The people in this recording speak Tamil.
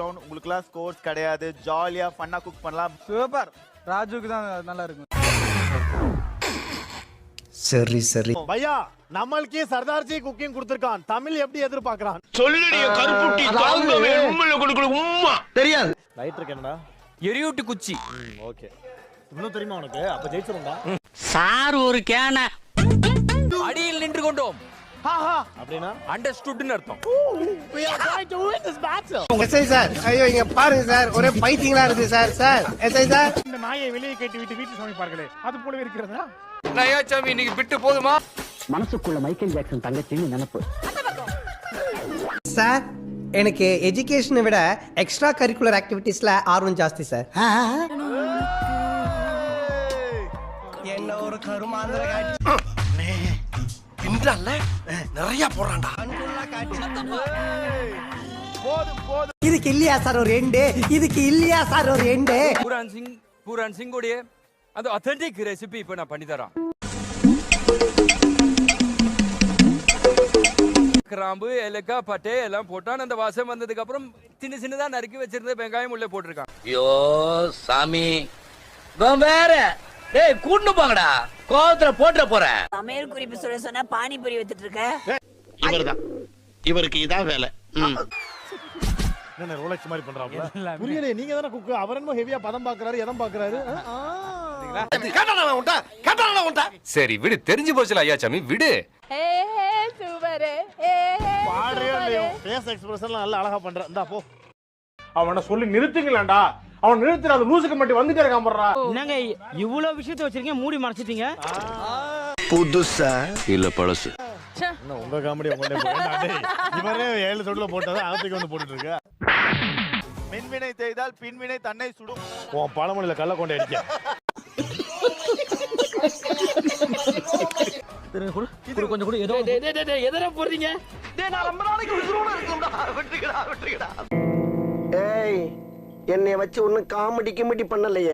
உங்களுக்குலாம் ஸ்கோர்ஸ் கிடையாது, ஜாலியா ஃபன்னா குக் பண்ணலாம். சூப்பர். ராஜுக்கு தான் நல்லா இருக்கும். சரி பையா நம்மளுக்கே சர்தார்ஜி குக்கிங் கொடுத்திருக்கான். தமிழ் எப்படி எதிர்பார்க்கறான்? சொல்லுடிய கருப்புட்டி தாங்கவே உம்மல கொடுக்கல உம்மா தெரியாது. ரைட் இருக்கு என்னடா? எரியூட்டு குச்சி. ஓகே. இன்னும் தெரியுமா உனக்கு? அப்ப ஜெயிச்சிரும்டா. சார் ஒரு கேன அடியில் நின்று கொண்டோம். அப்படினா அண்டர்ஸ்டுட்னு அர்த்தம். we are going to win this battle. SI sir, ஐயோ இங்க பாருங்க சார், ஒரே பைத்தியங்களா இருக்கு சார். சார் எஸ்ஐ சார், இந்த நாயை வெளியே கட்டி விட்டு வீட்டு சமைப்பார்களே அது போலவே இருக்கிறதா? நயாச்சாமி இன்னைக்கு விட்டு போதுமா? மனசுக்குள்ள மைக்கேல் ஜாக்சன் தங்கச்சின்னு நினைப்பு. சார் எனக்கு எஜுகேஷனை விட எக்ஸ்ட்ரா கரிக்குலர் ஆக்டிவிட்டீஸ்ல ஆர்வம் ஜாஸ்தி சார். என்ன ஒரு கருமாந்திர காட்சி. பின்றால நிறைய போறான்டா. இதுக்கு இல்லையா சார் ஒரு எண்டு? இதுக்கு இல்லையா சார் ஒரு எண்டு? பூரான் சிங் உடைய அந்த ஆத்தென்டிக் ரெசிபி இப்ப நான் பண்ணி தரேன். கிராம்பு, ஏலக்காய், பட்டை எல்லாம் போட்டான். அந்த வாசம் வந்ததுக்கு அப்புறம் சின்னதா நறுக்கி வச்சிருந்த வெங்காயம் உள்ள போட்டிருக்கான். ஐயோ சாமி வேற டேய் கூண்டு போங்கடா, கோவத்துல போட்டுற போறேன். சமையல் குறிப்பு சொல்ல சொன்னா பானிபூரி வித்துட்டு இருக்க. இவர்தான், இவருக்கு இதான் வேலை. என்ன ரோலக்ஸ் மாதிரி பண்றாப்ல? புரியல. நீங்க தான குக். அவர் என்ன ஹெவியா பதம் பாக்குறாரு, எதம் பாக்குறாரு? கேட்டானே உன்ட்ட. சரி விடு, தெரிஞ்சு போச்சுல ஐயாச்சாமி விடு. பாடுறே இல்லையோ. ஃபேஸ் எக்ஸ்பிரஷன்லாம் நல்லா அழகா பண்ற. இந்தா போ. அவனை சொல்லி நிறுத்துங்களேன்டா. அவன் நிறுத்துற அந்த லூசுக்கு மட்டும் வந்துட்டே இருக்கான் போறா. என்னங்க இவ்வளவு விஷயத்தை வச்சிருக்கீங்க, மூடி மறைச்சிட்டீங்க. புதுசா இல்ல பழசு. என்ன உங்க காமெடி உங்க இவரே 7 சொட்டுல போட்டதா அகத்துக்கு வந்து போட்டுட்டு இருக்க. மின்வினை செய்தால் பின்வினை தன்னை சுடும். உன் பழமொழியில கள்ள கொண்டு அடிக்க. கொஞ்சம் கூட ஏதோ எதனா போறீங்க? ஏய் என்னைய வச்சு ஒன்னும் காமெடி கிமெடி பண்ணலையே.